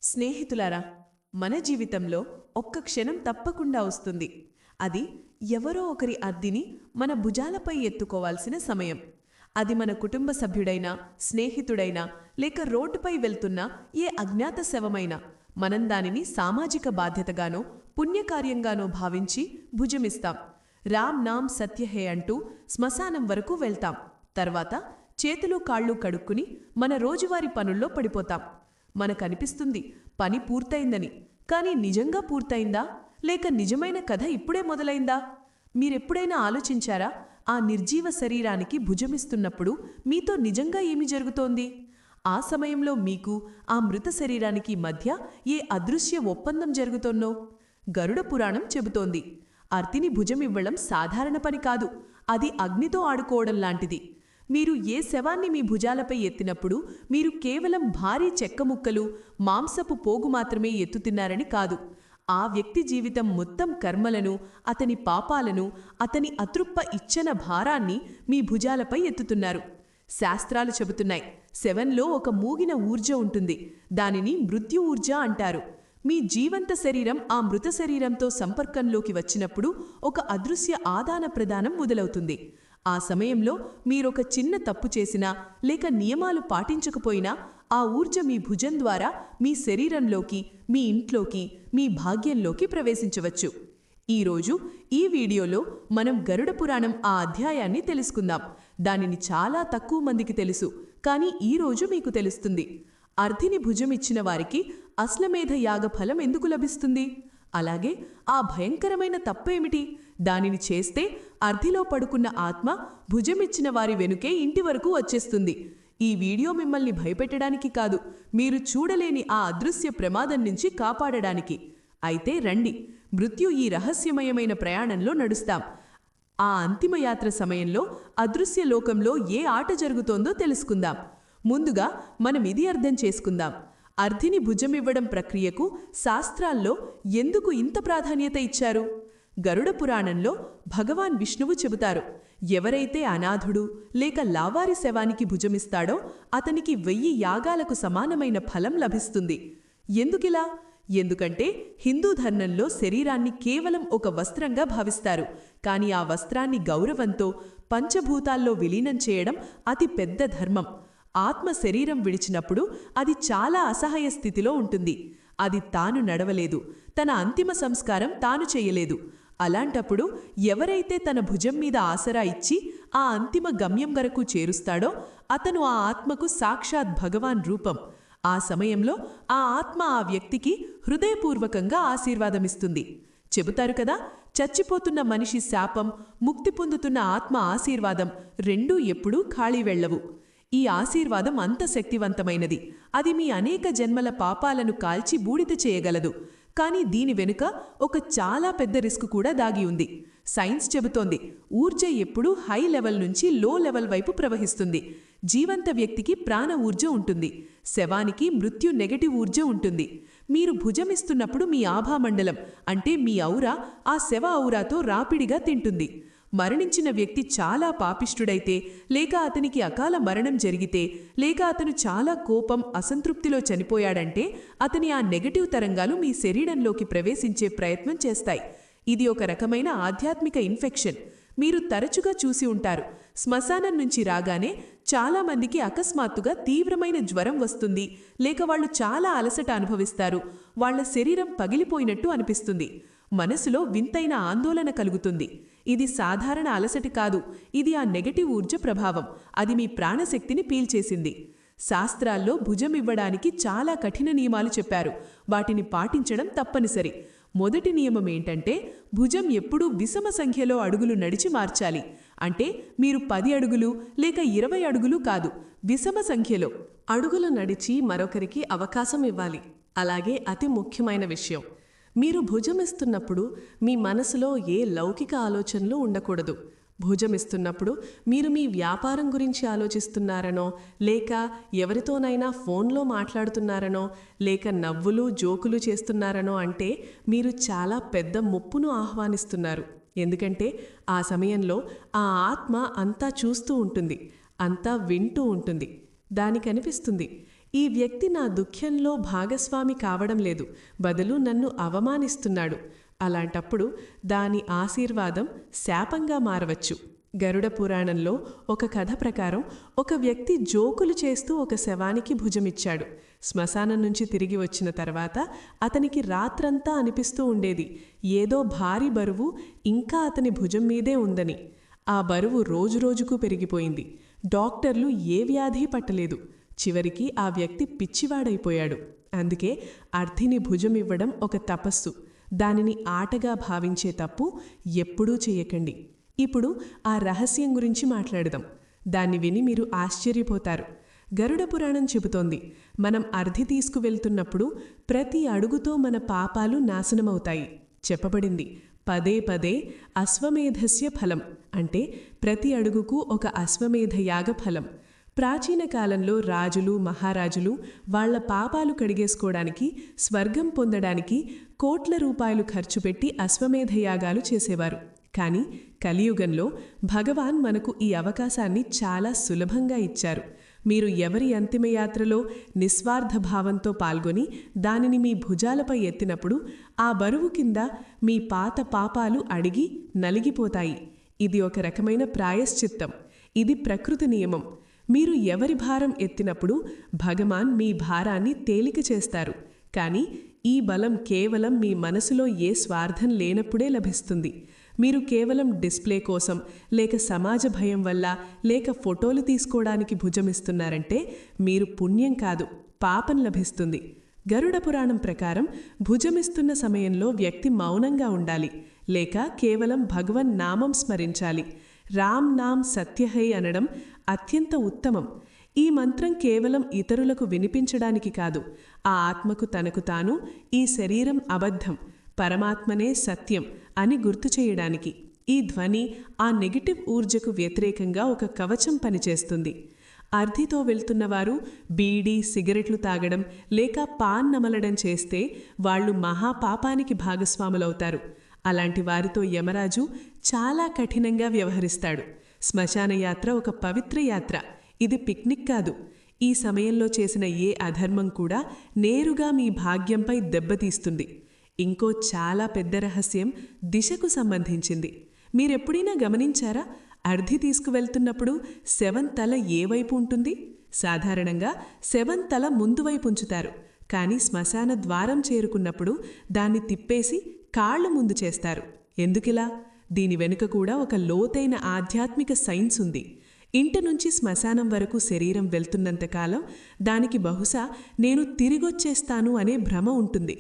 స్నేహితులారా, మన జీవితంలో ఒక్క క్షణం తప్పకుండా వస్తుంది. అది ఎవరో ఒకరి అద్దిని మన భుజాలపై ఎత్తుకోవాల్సిన సమయం. అది మన కుటుంబ సభ్యుడైనా, స్నేహితుడైనా, లేక రోడ్డుపై వెళ్తున్న ఏ అజ్ఞాత శవమైనా మనం దానిని సామాజిక బాధ్యతగానో పుణ్యకార్యంగానో భావించి భుజమిస్తాం. రామ్ నామ్ సత్యహే అంటూ శ్మశానం వరకు వెళ్తాం. తర్వాత చేతులు కాళ్ళు కడుక్కుని మన రోజువారీ పనుల్లో పడిపోతాం. మనకనిపిస్తుంది పని పూర్తయిందని. కానీ నిజంగా పూర్తయిందా, లేక నిజమైన కథ ఇప్పుడే మొదలైందా? మీరెప్పుడైనా ఆలోచించారా? ఆ నిర్జీవ శరీరానికి భుజమిస్తున్నప్పుడు మీతో నిజంగా ఏమి జరుగుతోంది? ఆ సమయంలో మీకు ఆ మృత శరీరానికి మధ్య ఏ అదృశ్య ఒప్పందం జరుగుతోన్నో గరుడ పురాణం చెబుతోంది. అర్తిని భుజమివ్వడం సాధారణ పని కాదు. అది అగ్నితో ఆడుకోవడం లాంటిది. మీరు ఏ శవాన్ని మీ భుజాలపై ఎత్తినప్పుడు మీరు కేవలం భారీ చెక్క ముక్కలు, మాంసపు పోగు మాత్రమే ఎత్తుతున్నారని కాదు. ఆ వ్యక్తి జీవితం మొత్తం కర్మలను, అతని పాపాలను, అతని అతృప్ప ఇచ్చన భారాన్ని మీ భుజాలపై ఎత్తుతున్నారు. శాస్త్రాలు చెబుతున్నాయి, శవంలో ఒక మూగిన ఊర్జ ఉంటుంది. దానిని మృత్యు ఊర్జ అంటారు. మీ జీవంత శరీరం ఆ మృత శరీరంతో సంపర్కంలోకి వచ్చినప్పుడు ఒక అదృశ్య ఆదాన ప్రదానం మొదలవుతుంది. ఆ సమయంలో మీరొక చిన్న తప్పు చేసినా, లేక నియమాలు పాటించకపోయినా ఆ ఊర్జ మీ భుజం ద్వారా మీ శరీరంలోకి, మీ ఇంట్లోకి, మీ భాగ్యంలోకి ప్రవేశించవచ్చు. ఈరోజు ఈ వీడియోలో మనం గరుడ పురాణం ఆ అధ్యాయాన్ని తెలుసుకుందాం. దానిని చాలా తక్కువ మందికి తెలుసు, కానీ ఈరోజు మీకు తెలుస్తుంది. అర్ధిని భుజమిచ్చిన వారికి అశ్వమేధ యాగ ఫలం ఎందుకు లభిస్తుంది? అలాగే ఆ భయంకరమైన తప్పేమిటి? దానిని చేస్తే అర్ధిలో పడుకున్న ఆత్మ భుజమిచ్చిన వారి వెనుకే ఇంటి వరకు వచ్చేస్తుంది. ఈ వీడియో మిమ్మల్ని భయపెట్టడానికి కాదు, మీరు చూడలేని ఆ అదృశ్య ప్రమాదం నుంచి కాపాడడానికి. అయితే రండి, మృత్యు ఈ రహస్యమయమైన ప్రయాణంలో నడుస్తాం. ఆ అంతిమయాత్ర సమయంలో అదృశ్య లోకంలో ఏ ఆట జరుగుతోందో తెలుసుకుందాం. ముందుగా మనం ఇది అర్థం చేసుకుందాం. అర్ధిని భుజమివ్వడం ప్రక్రియకు శాస్త్రాల్లో ఎందుకు ఇంత ప్రాధాన్యత ఇచ్చారు? గరుడ పురాణంలో భగవాన్ విష్ణువు చెబుతారు, ఎవరైతే అనాథుడు లేక లావారి శవానికి భుజమిస్తాడో అతనికి 1000 యాగాలకు సమానమైన ఫలం లభిస్తుంది. ఎందుకిలా? ఎందుకంటే హిందూ ధర్మంలో శరీరాన్ని కేవలం ఒక వస్త్రంగా భావిస్తారు. కానీ ఆ వస్త్రాన్ని గౌరవంతో పంచభూతాల్లో విలీనం చేయడం అతి పెద్ద ధర్మం. ఆత్మ శరీరం విడిచినప్పుడు అది చాలా అసహాయ స్థితిలో ఉంటుంది. అది తాను నడవలేదు, తన అంతిమ సంస్కారం తాను చేయలేదు. అలాంటప్పుడు ఎవరైతే తన భుజం మీద ఆసరా ఇచ్చి ఆ అంతిమ గమ్యం వరకు చేరుస్తాడో అతను ఆ ఆత్మకు సాక్షాత్ భగవాన్ రూపం. ఆ సమయంలో ఆ ఆత్మ ఆ వ్యక్తికి హృదయపూర్వకంగా ఆశీర్వాదమిస్తుంది. చెబుతారు కదా, చచ్చిపోతున్న మనిషి శాపం, ముక్తి పొందుతున్న ఆత్మ ఆశీర్వాదం రెండూ ఎప్పుడూ ఖాళీ వెళ్లవు. ఈ ఆశీర్వాదం అంత శక్తివంతమైనది. అది మీ అనేక జన్మల పాపాలను కాల్చి బూడిద చేయగలదు. కానీ దీని వెనుక ఒక చాలా పెద్ద రిస్క్ కూడా దాగి ఉంది. సైన్స్ చెబుతోంది, ఊర్జ ఎప్పుడూ హై లెవెల్ నుంచి లో లెవెల్ వైపు ప్రవహిస్తుంది. జీవంత వ్యక్తికి ప్రాణ ఊర్జ ఉంటుంది, శవానికి మృత్యు నెగటివ్ ఊర్జ ఉంటుంది. మీరు భుజమిస్తున్నప్పుడు మీ ఆభామండలం అంటే మీ ఔరా ఆ శవ ఔరాతో రాపిడిగా తింటుంది. మరణించిన వ్యక్తి చాలా పాపిష్ఠుడైతే, లేక అతనికి అకాల మరణం జరిగితే, లేక అతను చాలా కోపం, అసంతృప్తిలో చనిపోయాడంటే అతని ఆ నెగటివ్ తరంగాలు మీ శరీరంలోకి ప్రవేశించే ప్రయత్నం చేస్తాయి. ఇది ఒక రకమైన ఆధ్యాత్మిక ఇన్ఫెక్షన్. మీరు తరచుగా చూసి ఉంటారు, శ్మశానం నుంచి రాగానే చాలామందికి అకస్మాత్తుగా తీవ్రమైన జ్వరం వస్తుంది, లేక వాళ్ళు చాలా అలసట అనుభవిస్తారు. వాళ్ల శరీరం పగిలిపోయినట్టు అనిపిస్తుంది. మనసులో వింతైన ఆందోళన కలుగుతుంది. ఇది సాధారణ అలసటి కాదు, ఇది ఆ నెగటివ్ ఊర్జ ప్రభావం. అది మీ ప్రాణశక్తిని పీల్చేసింది. శాస్త్రాల్లో భుజమివ్వడానికి చాలా కఠిన నియమాలు చెప్పారు. వాటిని పాటించడం తప్పనిసరి. మొదటి నియమం ఏంటంటే, భుజం ఎప్పుడూ విషమ సంఖ్యలో అడుగులు నడిచి మార్చాలి. అంటే మీరు 10 అడుగులు లేక 20 అడుగులు కాదు, విషమ సంఖ్యలో అడుగులు నడిచి మరొకరికి అవకాశం ఇవ్వాలి. అలాగే అతి ముఖ్యమైన విషయం, మీరు భుజమిస్తున్నప్పుడు మీ మనసులో ఏ లౌకిక ఆలోచనలు ఉండకూడదు. భుజమిస్తున్నప్పుడు మీరు మీ వ్యాపారం గురించి ఆలోచిస్తున్నారనో, లేక ఎవరితోనైనా ఫోన్లో మాట్లాడుతున్నారనో, లేక నవ్వులు జోకులు చేస్తున్నారనో అంటే మీరు చాలా పెద్ద ముప్పును ఆహ్వానిస్తున్నారు. ఎందుకంటే ఆ సమయంలో ఆ ఆత్మ అంతా చూస్తూ ఉంటుంది, అంతా వింటూ ఉంటుంది. దానికనిపిస్తుంది ఈ వ్యక్తి నా దుఃఖంలో భాగస్వామి కావడం లేదు, బదులు నన్ను అవమానిస్తున్నాడు. అలాంటప్పుడు దాని ఆశీర్వాదం శాపంగా మారవచ్చు. గరుడ పురాణంలో ఒక కథ ప్రకారం ఒక వ్యక్తి జోకులు చేస్తూ ఒక శవానికి భుజమిచ్చాడు. శ్మశానం నుంచి తిరిగి వచ్చిన తర్వాత అతనికి రాత్రంతా అనిపిస్తూ ఉండేది ఏదో భారీ బరువు ఇంకా అతని భుజం మీదే ఉందని. ఆ బరువు రోజురోజుకు పెరిగిపోయింది. డాక్టర్లు ఏ వ్యాధి పట్టలేదు. చివరికి ఆ వ్యక్తి పిచ్చివాడైపోయాడు. అందుకే అర్ధిని భుజమివ్వడం ఒక తపస్సు. దానిని ఆటగా భావించే తప్పు ఎప్పుడూ చేయకండి. ఇప్పుడు ఆ రహస్యం గురించి మాట్లాడదాం. దాన్ని విని మీరు ఆశ్చర్యపోతారు. గరుడ పురాణం చెబుతోంది, మనం అర్ధి తీసుకువెళ్తున్నప్పుడు ప్రతి అడుగుతో మన పాపాలు నాశనమవుతాయి. చెప్పబడింది, పదే పదే అశ్వమేధస్య ఫలం, అంటే ప్రతి అడుగుకు ఒక అశ్వమేధ యాగ ఫలం. ప్రాచీన కాలంలో రాజులు, మహారాజులు వాళ్ల పాపాలు కడిగేసుకోవడానికి, స్వర్గం పొందడానికి కోట్ల రూపాయలు ఖర్చు పెట్టి అశ్వమేధ యాగాలు చేసేవారు. కానీ కలియుగంలో భగవాన్ మనకు ఈ అవకాశాన్ని చాలా సులభంగా ఇచ్చారు. మీరు ఎవరి అంతిమయాత్రలో నిస్వార్థ భావంతో పాల్గొని దానిని మీ భుజాలపై ఎత్తినప్పుడు ఆ బరువు కింద మీ పాత పాపాలు అడిగి నలిగిపోతాయి. ఇది ఒక రకమైన ప్రాయశ్చిత్తం. ఇది ప్రకృతి నియమం. మీరు ఎవరి భారం ఎత్తినప్పుడు భగవాన్ మీ భారాన్ని తేలిక చేస్తారు. కానీ ఈ బలం కేవలం మీ మనసులో ఏ స్వార్థం లేనప్పుడే లభిస్తుంది. మీరు కేవలం డిస్ప్లే కోసం, లేక సమాజ భయం వల్ల, లేక ఫోటోలు తీసుకోవడానికి భుజమిస్తున్నారంటే మీరు పుణ్యం కాదు, పాపం లభిస్తుంది. గరుడ పురాణం ప్రకారం భుజమిస్తున్న సమయంలో వ్యక్తి మౌనంగా ఉండాలి, లేక కేవలం భగవన్ నామం స్మరించాలి. రామ్ నామ్ సత్యహై అనడం అత్యంత ఉత్తమం. ఈ మంత్రం కేవలం ఇతరులకు వినిపించడానికి కాదు, ఆ ఆత్మకు తనకు తాను ఈ శరీరం అబద్ధం, పరమాత్మనే సత్యం అని గుర్తు చేయడానికి. ఈ ధ్వని ఆ నెగిటివ్ ఊర్జకు వ్యతిరేకంగా ఒక కవచం పనిచేస్తుంది. అర్ధితో వెళ్తున్నవారు బీడీ, సిగరెట్లు తాగడం లేక పాన్ నమలడం చేస్తే వాళ్లు మహాపాపానికి భాగస్వాములవుతారు. అలాంటి వారితో యమరాజు చాలా కఠినంగా వ్యవహరిస్తాడు. శ్మశాన యాత్ర ఒక పవిత్ర యాత్ర. ఇది పిక్నిక్ కాదు. ఈ సమయంలో చేసిన ఏ అధర్మం కూడా నేరుగా మీ భాగ్యంపై దెబ్బతీస్తుంది. ఇంకో చాలా పెద్ద రహస్యం దిశకు సంబంధించింది. మీరెప్పుడైనా గమనించారా? అర్ధి తీసుకువెళ్తున్నప్పుడు శవం తల ఏ వైపు ఉంటుంది? సాధారణంగా శవం తల ముందు వైపు ఉంచుతారు. కానీ శ్మశాన ద్వారం చేరుకున్నప్పుడు దాన్ని తిప్పేసి కాళ్లు ముందు చేస్తారు. ఎందుకిలా? దీని వెనుక కూడా ఒక లోతైన ఆధ్యాత్మిక సైన్స్ ఉంది. ఇంటి నుంచి శ్మశానం వరకు శరీరం వెళ్తున్నంతకాలం దానికి బహుశా నేను తిరిగొచ్చేస్తాను అనే భ్రమ ఉంటుంది.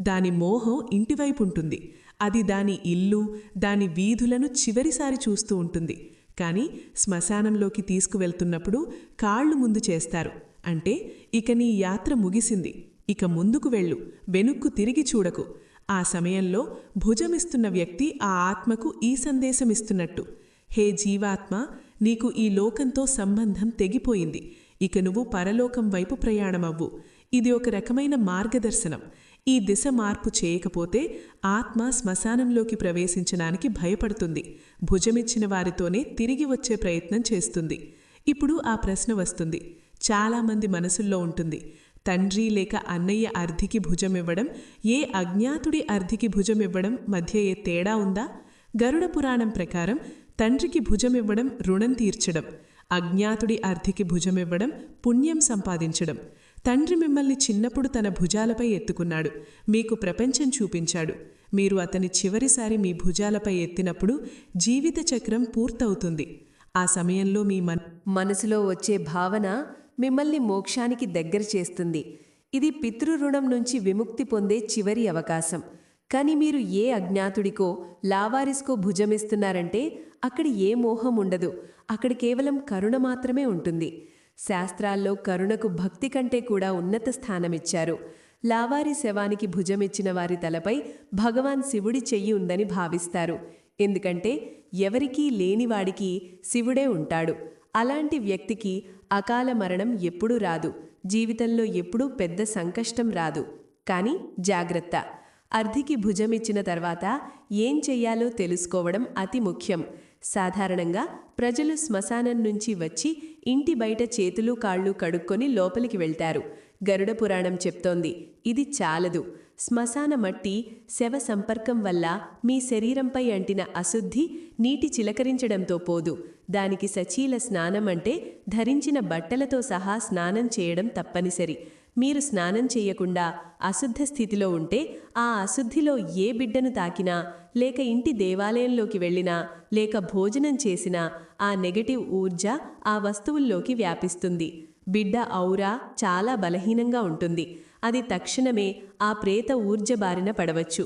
దాని మోహం ఇంటివైపు ఉంటుంది. అది దాని ఇల్లు, దాని వీధులను చివరిసారి చూస్తూ ఉంటుంది. కానీ శ్మశానంలోకి తీసుకువెళ్తున్నప్పుడు కాళ్లు ముందు చేస్తారు. అంటే ఇక నీ యాత్ర ముగిసింది, ఇక ముందుకు వెళ్ళు, వెనుక్కు తిరిగి చూడకు. ఆ సమయంలో భుజమిస్తున్న వ్యక్తి ఆ ఆత్మకు ఈ సందేశమిస్తున్నట్టు, హే జీవాత్మ, నీకు ఈ లోకంతో సంబంధం తెగిపోయింది, ఇక నువ్వు పరలోకం వైపు ప్రయాణమవ్వు. ఇది ఒక రకమైన మార్గదర్శనం. ఈ దిశ మార్పు చేయకపోతే ఆత్మ శ్మశానంలోకి ప్రవేశించడానికి భయపడుతుంది. భుజమిచ్చిన వారితోనే తిరిగి వచ్చే ప్రయత్నం చేస్తుంది. ఇప్పుడు ఆ ప్రశ్న వస్తుంది, చాలామంది మనసుల్లో ఉంటుంది, తండ్రి లేక అన్నయ్య అర్ధికి భుజమివ్వడం, ఏ అజ్ఞాతుడి అర్ధికి భుజమివ్వడం మధ్య ఏ తేడా ఉందా? గరుడ పురాణం ప్రకారం తండ్రికి భుజమివ్వడం రుణం తీర్చడం, అజ్ఞాతుడి అర్ధికి భుజమివ్వడం పుణ్యం సంపాదించడం. తండ్రి మిమ్మల్ని చిన్నప్పుడు తన భుజాలపై ఎత్తుకున్నాడు, మీకు ప్రపంచం చూపించాడు. మీరు అతని చివరిసారి మీ భుజాలపై ఎత్తినప్పుడు జీవిత చక్రం పూర్తవుతుంది. ఆ సమయంలో మీ మనసులో వచ్చే భావన మిమ్మల్ని మోక్షానికి దగ్గర చేస్తుంది. ఇది పితృరుణం నుంచి విముక్తి పొందే చివరి అవకాశం. కానీ మీరు ఏ అజ్ఞాతుడికో లావారిస్కో భుజమిస్తున్నారంటే అక్కడ ఏ మోహం ఉండదు. అక్కడ కేవలం కరుణ మాత్రమే ఉంటుంది. శాస్త్రాల్లో కరుణకు భక్తి కంటే కూడా ఉన్నత స్థానమిచ్చారు. లావారి శవానికి భుజమిచ్చిన వారి తలపై భగవాన్ శివుడి చెయ్యి ఉందని భావిస్తారు. ఎందుకంటే ఎవరికీ లేనివాడికి శివుడే ఉంటాడు. అలాంటి వ్యక్తికి అకాల మరణం ఎప్పుడూ రాదు. జీవితంలో ఎప్పుడూ పెద్ద సంకష్టం రాదు. కానీ జాగ్రత్త, అర్ధికి భుజమిచ్చిన తర్వాత ఏం చెయ్యాలో తెలుసుకోవడం అతి ముఖ్యం. సాధారణంగా ప్రజలు శ్మశానం నుంచి వచ్చి ఇంటి బయట చేతులు కాళ్ళు కడుక్కొని లోపలికి వెళ్తారు. గరుడ పురాణం చెప్తోంది, ఇది చాలదు. శ్మశాన మట్టి శవ సంపర్కం వల్ల మీ శరీరంపై అంటిన అశుద్ధి నీటి చిలకరించడంతో పోదు. దానికి సచీల స్నానం అంటే ధరించిన బట్టలతో సహా స్నానం చేయడం తప్పనిసరి. మీరు స్నానం చేయకుండా అశుద్ధ స్థితిలో ఉంటే ఆ అశుద్ధిలో ఏ బిడ్డను తాకినా, లేక ఇంటి దేవాలయంలోకి వెళ్ళినా, లేక భోజనం చేసినా ఆ నెగటివ్ ఊర్జ ఆ వస్తువుల్లోకి వ్యాపిస్తుంది. బిడ్డ ఔరా చాలా బలహీనంగా ఉంటుంది. అది తక్షణమే ఆ ప్రేత ఊర్జ బారిన పడవచ్చు.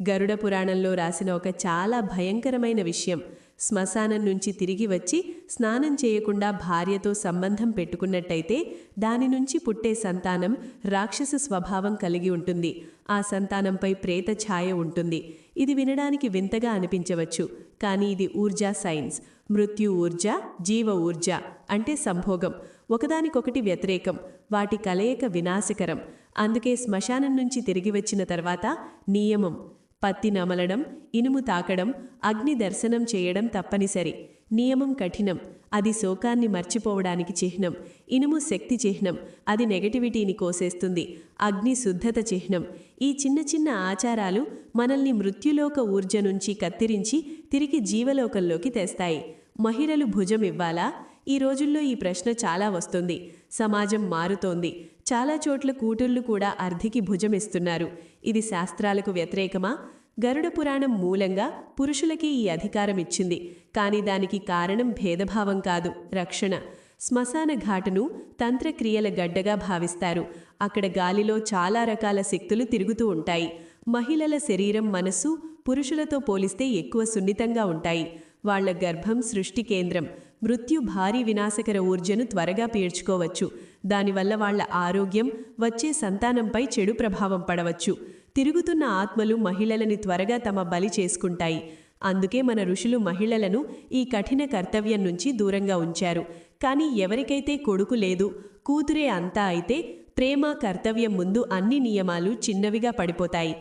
గరుడ పురాణంలో రాసిన ఒక చాలా భయంకరమైన విషయం, శ్మశానం నుంచి తిరిగి వచ్చి స్నానం చేయకుండా భార్యతో సంబంధం పెట్టుకున్నట్టయితే దాని నుంచి పుట్టే సంతానం రాక్షస స్వభావం కలిగి ఉంటుంది. ఆ సంతానంపై ప్రేత ఛాయ ఉంటుంది. ఇది వినడానికి వింతగా అనిపించవచ్చు, కానీ ఇది ఊర్జా సైన్స్. మృత్యు ఊర్జ, జీవ ఊర్జ అంటే సంభోగం. ఒకదానికొకటి వ్యతిరేకం. వాటి కలయిక వినాశకరం. అందుకే శ్మశానం నుంచి తిరిగి వచ్చిన తర్వాత నియమం, పత్తి నమలడం, ఇనుము తాకడం, అగ్ని దర్శనం చేయడం తప్పనిసరి. నియమం కఠినం, అది శోకాన్ని మర్చిపోవడానికి చిహ్నం. ఇనుము శక్తి చిహ్నం, అది నెగటివిటీని కోసేస్తుంది. అగ్ని శుద్ధత చిహ్నం. ఈ చిన్న చిన్న ఆచారాలు మనల్ని మృత్యులోక ఊర్జ నుంచి కత్తిరించి తిరిగి జీవలోకంలోకి తెస్తాయి. మహిళలు భుజం ఇవ్వాలా? ఈ రోజుల్లో ఈ ప్రశ్న చాలా వస్తుంది. సమాజం మారుతోంది. చాలా చోట్ల కూతుళ్లు కూడా అర్ధికి భుజమిస్తున్నారు. ఇది శాస్త్రాలకు వ్యతిరేకమా? గరుడ పురాణం మూలంగా పురుషులకి ఈ అధికారం ఇచ్చింది. కానీ దానికి కారణం భేదభావం కాదు, రక్షణ. శ్మశాన ఘాటును తంత్రక్రియల గడ్డగా భావిస్తారు. అక్కడ గాలిలో చాలా రకాల శక్తులు తిరుగుతూ ఉంటాయి. మహిళల శరీరం, మనసు పురుషులతో పోలిస్తే ఎక్కువ సున్నితంగా ఉంటాయి. వాళ్ల గర్భం సృష్టి కేంద్రం. మృత్యు భారీ వినాశకర ఊర్జను త్వరగా పీల్చుకోవచ్చు. దానివల్ల వాళ్ల ఆరోగ్యం, వచ్చే సంతానంపై చెడు ప్రభావం పడవచ్చు. తిరుగుతున్న ఆత్మలు మహిళలని త్వరగా తమ బలి చేసుకుంటాయి. అందుకే మన ఋషులు మహిళలను ఈ కఠిన కర్తవ్యం నుంచి దూరంగా ఉంచారు. కానీ ఎవరికైతే కొడుకు లేదు, కూతురే అంతా అయితే ప్రేమ, కర్తవ్యం ముందు అన్ని నియమాలు చిన్నవిగా పడిపోతాయి.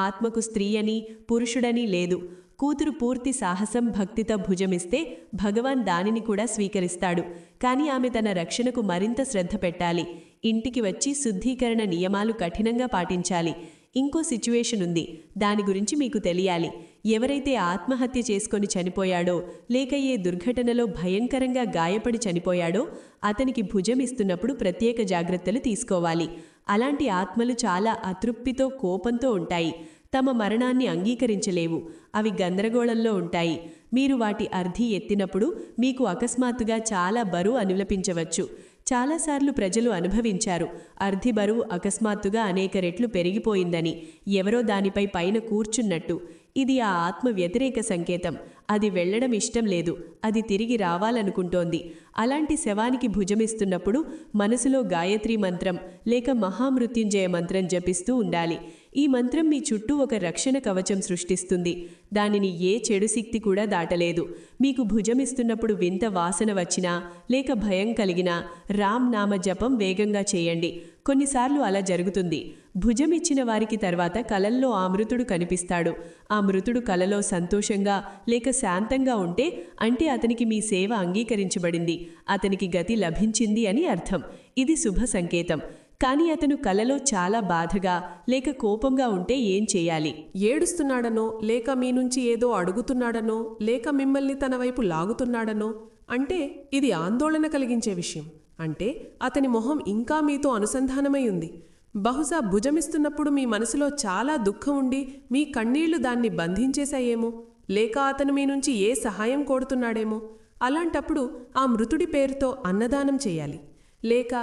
ఆత్మకు స్త్రీ అని, పురుషుడని లేదు. కూతురు పూర్తి సాహసం, భక్తితో భుజమిస్తే భగవాన్ దానిని కూడా స్వీకరిస్తాడు. కానీ ఆమె తన రక్షణకు మరింత శ్రద్ధ పెట్టాలి. ఇంటికి వచ్చి శుద్ధీకరణ నియమాలు కఠినంగా పాటించాలి. ఇంకో సిచ్యువేషన్ ఉంది, దాని గురించి మీకు తెలియాలి. ఎవరైతే ఆత్మహత్య చేసుకొని చనిపోయాడో, లేక ఏ దుర్ఘటనలో భయంకరంగా గాయపడి చనిపోయాడో అతనికి భుజమిస్తున్నప్పుడు ప్రత్యేక జాగ్రత్తలు తీసుకోవాలి. అలాంటి ఆత్మలు చాలా అతృప్తితో, కోపంతో ఉంటాయి. తమ మరణాన్ని అంగీకరించలేవు. అవి గందరగోళంలో ఉంటాయి. మీరు వాటి అర్ధి ఎత్తినప్పుడు మీకు అకస్మాత్తుగా చాలా బరువు అనులపించవచ్చు. చాలాసార్లు ప్రజలు అనుభవించారు, అర్ధి బరువు అకస్మాత్తుగా అనేక రెట్లు పెరిగిపోయిందని, ఎవరో దానిపై పైన కూర్చున్నట్టు. ఇది ఆ ఆత్మ వ్యతిరేక సంకేతం. అది వెళ్లడం ఇష్టం లేదు, అది తిరిగి రావాలనుకుంటోంది. అలాంటి శవానికి భుజమిస్తున్నప్పుడు మనసులో గాయత్రీ మంత్రం లేక మహామృత్యుంజయ మంత్రం జపిస్తూ ఉండాలి. ఈ మంత్రం మీ చుట్టూ ఒక రక్షణ కవచం సృష్టిస్తుంది. దానిని ఏ చెడు శక్తి కూడా దాటలేదు. మీకు భుజమిస్తున్నప్పుడు వింత వాసన వచ్చినా, లేక భయం కలిగినా రామ్ నామ జపం వేగంగా చేయండి. కొన్నిసార్లు అలా జరుగుతుంది. భుజమిచ్చిన వారికి తర్వాత కలల్లో ఆ మృతుడు కనిపిస్తాడు. ఆ మృతుడు కలలో సంతోషంగా లేక శాంతంగా ఉంటే అంటే అతనికి మీ సేవ అంగీకరించబడింది, అతనికి గతి లభించింది అని అర్థం. ఇది శుభ సంకేతం. కానీ అతను కలలో చాలా బాధగా లేక కోపంగా ఉంటే ఏం చేయాలి? ఏడుస్తున్నాడనో, లేక మీ నుంచి ఏదో అడుగుతున్నాడనో, లేక మిమ్మల్ని తన వైపు లాగుతున్నాడనో అంటే ఇది ఆందోళన కలిగించే విషయం. అంటే అతని మొహం ఇంకా మీతో అనుసంధానమై ఉంది. బహుశా భుజమిస్తున్నప్పుడు మీ మనసులో చాలా దుఃఖం ఉండి మీ కన్నీళ్లు దాన్ని బంధించేశాయేమో, లేక అతను మీ నుంచి ఏ సహాయం కోరుతున్నాడేమో. అలాంటప్పుడు ఆ మృతుడి పేరుతో అన్నదానం చేయాలి, లేక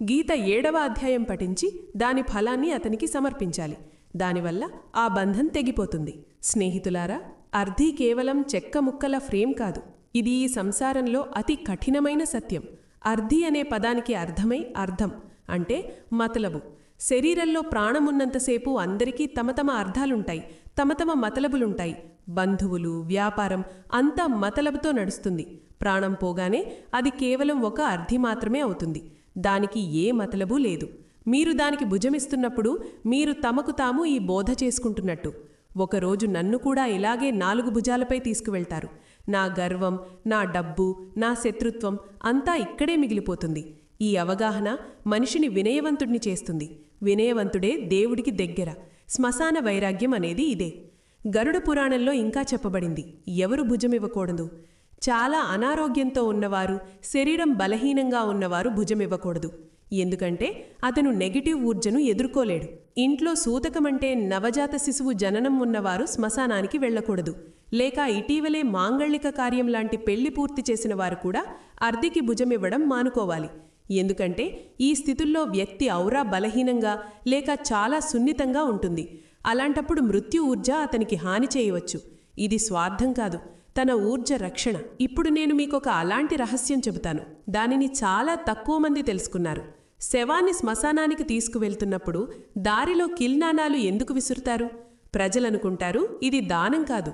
గీత 7వ అధ్యాయం పఠించి దాని ఫలాన్ని అతనికి సమర్పించాలి. దానివల్ల ఆ బంధం తెగిపోతుంది. స్నేహితులారా, అర్ధి కేవలం చెక్క ముక్కల ఫ్రేమ్ కాదు. ఇది ఈ సంసారంలో అతి కఠినమైన సత్యం. అర్ధి అనే పదానికి అర్థం అంటే మతలబు. శరీరంలో ప్రాణమున్నంతసేపు అందరికీ తమ తమ అర్థాలుంటాయి, తమ తమ మతలబులుంటాయి. బంధువులు, వ్యాపారం అంతా మతలబుతో నడుస్తుంది. ప్రాణం పోగానే అది కేవలం ఒక అర్ధి మాత్రమే అవుతుంది. దానికి ఏ మతలబు లేదు. మీరు దానికి భుజమిస్తున్నప్పుడు మీరు తమకు తాము ఈ బోధ చేసుకుంటున్నట్టు. ఒకరోజు నన్ను కూడా ఇలాగే 4 భుజాలపై తీసుకువెళ్తారు. నా గర్వం, నా డబ్బు, నా శత్రుత్వం అంతా ఇక్కడే మిగిలిపోతుంది. ఈ అవగాహన మనిషిని వినయవంతుడిని చేస్తుంది. వినయవంతుడే దేవుడికి దగ్గర. శ్మశాన వైరాగ్యం అనేది ఇదే. గరుడ పురాణంలో ఇంకా చెప్పబడింది, ఎవరు భుజమివ్వకూడదు. చాలా అనారోగ్యంతో ఉన్నవారు, శరీరం బలహీనంగా ఉన్నవారు భుజమివ్వకూడదు. ఎందుకంటే అతను నెగిటివ్ ఊర్జను ఎదుర్కోలేడు. ఇంట్లో సూతకమంటే నవజాత శిశువు జననం ఉన్నవారు శ్మశానానికి వెళ్లకూడదు. లేక ఇటీవలే మాంగళిక కార్యం లాంటి పెళ్లి పూర్తి చేసిన వారు కూడా అర్ధికి భుజమివ్వడం మానుకోవాలి. ఎందుకంటే ఈ స్థితుల్లో వ్యక్తి ఔరా బలహీనంగా లేక చాలా సున్నితంగా ఉంటుంది. అలాంటప్పుడు మృత్యు ఊర్జ అతనికి హాని చేయవచ్చు. ఇది స్వార్థం కాదు, తన ఊర్జ రక్షణ. ఇప్పుడు నేను మీకొక అలాంటి రహస్యం చెబుతాను. దానిని చాలా తక్కువ మంది తెలుసుకున్నారు. శవాన్ని శ్మశానానికి తీసుకువెళ్తున్నప్పుడు దారిలో కిల్నానాలు ఎందుకు విసురుతారు? ప్రజలనుకుంటారు ఇది దానం కాదు.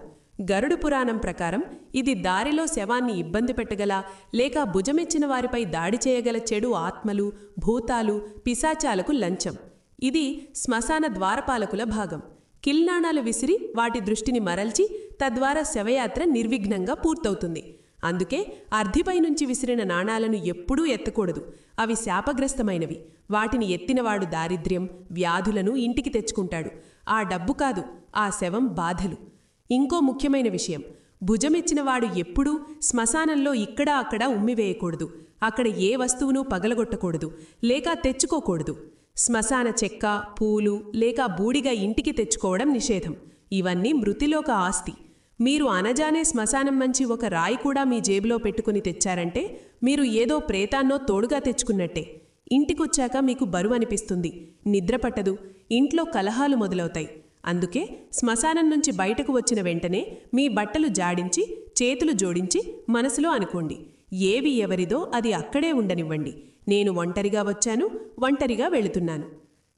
గరుడ పురాణం ప్రకారం ఇది దారిలో శవాన్ని ఇబ్బంది పెట్టగల లేక భుజమెచ్చిన వారిపై దాడి చేయగల చెడు ఆత్మలు, భూతాలు, పిశాచాలకు లంచం. ఇది శ్మశాన ద్వారపాలకుల భాగం. కిల్నాణాలు విసిరి వాటి దృష్టిని మరల్చి తద్వారా శవయాత్ర నిర్విఘ్నంగా పూర్తవుతుంది. అందుకే అర్ధిపై నుంచి విసిరిన నాణాలను ఎప్పుడూ ఎత్తకూడదు. అవి శాపగ్రస్తమైనవి. వాటిని ఎత్తినవాడు దారిద్ర్యం, వ్యాధులను ఇంటికి తెచ్చుకుంటాడు. ఆ డబ్బు కాదు, ఆ శవం బాధలు. ఇంకో ముఖ్యమైన విషయం, భుజమెచ్చినవాడు ఎప్పుడూ శ్మశానంలో ఇక్కడా అక్కడా ఉమ్మివేయకూడదు. అక్కడ ఏ వస్తువునూ పగలగొట్టకూడదు లేక తెచ్చుకోకూడదు. శ్మశాన చెక్క, పూలు లేక బూడిగా ఇంటికి తెచ్చుకోవడం నిషేధం. ఇవన్నీ మృతిలోక ఆస్తి. మీరు అనజానే శ్మశానం మంచి ఒక రాయి కూడా మీ జేబులో పెట్టుకుని తెచ్చారంటే మీరు ఏదో ప్రేతాన్నో తోడుగా తెచ్చుకున్నట్టే. ఇంటికొచ్చాక మీకు బరువు అనిపిస్తుంది, నిద్రపట్టదు, ఇంట్లో కలహాలు మొదలవుతాయి. అందుకే శ్మశానం నుంచి బయటకు వచ్చిన వెంటనే మీ బట్టలు జాడించి, చేతులు జోడించి మనసులో అనుకోండి, ఏవి ఎవరిదో అది అక్కడే ఉండనివ్వండి. నేను ఒంటరిగా వచ్చాను, ఒంటరిగా వెళుతున్నాను.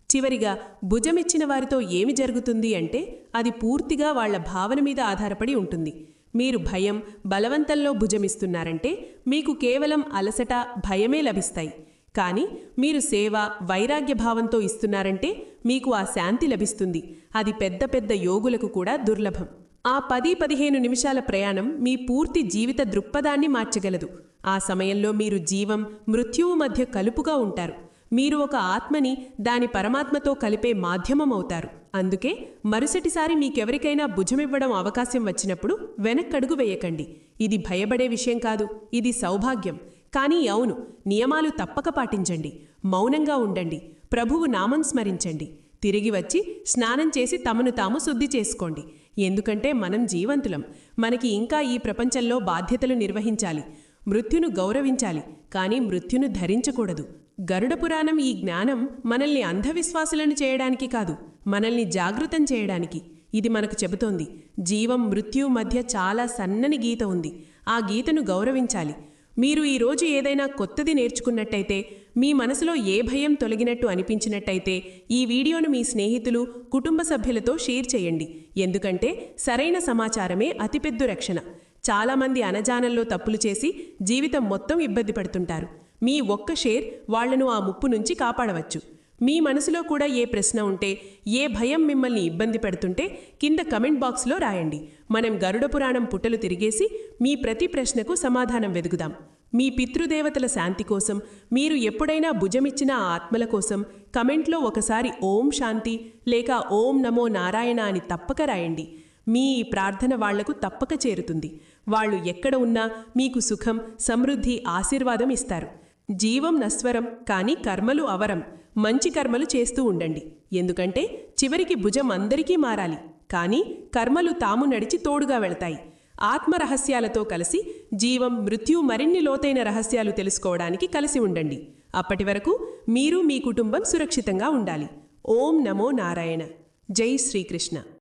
చివరిగా భుజమిచ్చిన వారితో ఏమి జరుగుతుంది అంటే అది పూర్తిగా వాళ్ల భావన మీద ఆధారపడి ఉంటుంది. మీరు భయం, బలవంతంలో భుజమిస్తున్నారంటే మీకు కేవలం అలసట, భయమే లభిస్తాయి. కానీ మీరు సేవ, వైరాగ్య భావంతో ఇస్తున్నారంటే మీకు ఆ శాంతి లభిస్తుంది. అది పెద్ద పెద్ద యోగులకు కూడా దుర్లభం. ఆ 10-15 నిమిషాల ప్రయాణం మీ పూర్తి జీవిత దృక్పథాన్ని మార్చగలదు. ఆ సమయంలో మీరు జీవం, మృత్యువు మధ్య కలుపుగా ఉంటారు. మీరు ఒక ఆత్మని దాని పరమాత్మతో కలిపే మాధ్యమమవుతారు. అందుకే మరుసటిసారి మీకెవరికైనా భుజమివ్వడం అవకాశం వచ్చినప్పుడు వెనక్కడుగు వేయకండి. ఇది భయపడే విషయం కాదు, ఇది సౌభాగ్యం. కానీ అవును, నియమాలు తప్పక పాటించండి. మౌనంగా ఉండండి. ప్రభువు నామం స్మరించండి. తిరిగి వచ్చి స్నానం చేసి తమను తాము శుద్ధి చేసుకోండి. ఎందుకంటే మనం జీవంతులం. మనకి ఇంకా ఈ ప్రపంచంలో బాధ్యతలు నిర్వహించాలి. మృత్యును గౌరవించాలి, కానీ మృత్యును ధరించకూడదు. గరుడ పురాణం ఈ జ్ఞానం మనల్ని అంధవిశ్వాసులను చేయడానికి కాదు, మనల్ని జాగృతం చేయడానికి. ఇది మనకు చెబుతోంది, జీవం, మృత్యు మధ్య చాలా సన్నని గీత ఉంది. ఆ గీతను గౌరవించాలి. మీరు ఈరోజు ఏదైనా కొత్తది నేర్చుకున్నట్టయితే, మీ మనసులో ఏ భయం తొలగినట్టు అనిపించినట్టయితే ఈ వీడియోను మీ స్నేహితులు, కుటుంబ సభ్యులతో షేర్ చేయండి. ఎందుకంటే సరైన సమాచారమే అతిపెద్ద రక్షణ. చాలామంది అనజానంలో తప్పులు చేసి జీవితం మొత్తం ఇబ్బంది పడుతుంటారు. మీ ఒక్క షేర్ వాళ్లను ఆ ముప్పు నుంచి కాపాడవచ్చు. మీ మనసులో కూడా ఏ ప్రశ్న ఉంటే, ఏ భయం మిమ్మల్ని ఇబ్బంది పెడుతుంటే కింద కమెంట్ బాక్స్లో రాయండి. మనం గరుడ పురాణం పుటలు తిరిగేసి మీ ప్రతి ప్రశ్నకు సమాధానం వెదుకుదాం. మీ పితృదేవతల శాంతి కోసం, మీరు ఎప్పుడైనా భుజమిచ్చిన ఆ ఆత్మల కోసం కమెంట్లో ఒకసారి ఓం శాంతి లేక ఓం నమో నారాయణ అని తప్పక రాయండి. మీ ఈ ప్రార్థన వాళ్లకు తప్పక చేరుతుంది. వాళ్ళు ఎక్కడ ఉన్నా మీకు సుఖం, సమృద్ధి, ఆశీర్వాదం ఇస్తారు. జీవం నశ్వరం, కానీ కర్మలు అవరం. మంచి కర్మలు చేస్తూ ఉండండి. ఎందుకంటే చివరికి భుజం అందరికీ మారాలి, కానీ కర్మలు తాము నడిచి తోడుగా వెళతాయి. ఆత్మరహస్యాలతో కలిసి జీవం, మృత్యు, మరిన్ని లోతైన రహస్యాలు తెలుసుకోవడానికి కలిసి ఉండండి. అప్పటి వరకు మీరు, మీ కుటుంబం సురక్షితంగా ఉండాలి. ఓం నమో నారాయణ. జై శ్రీకృష్ణ.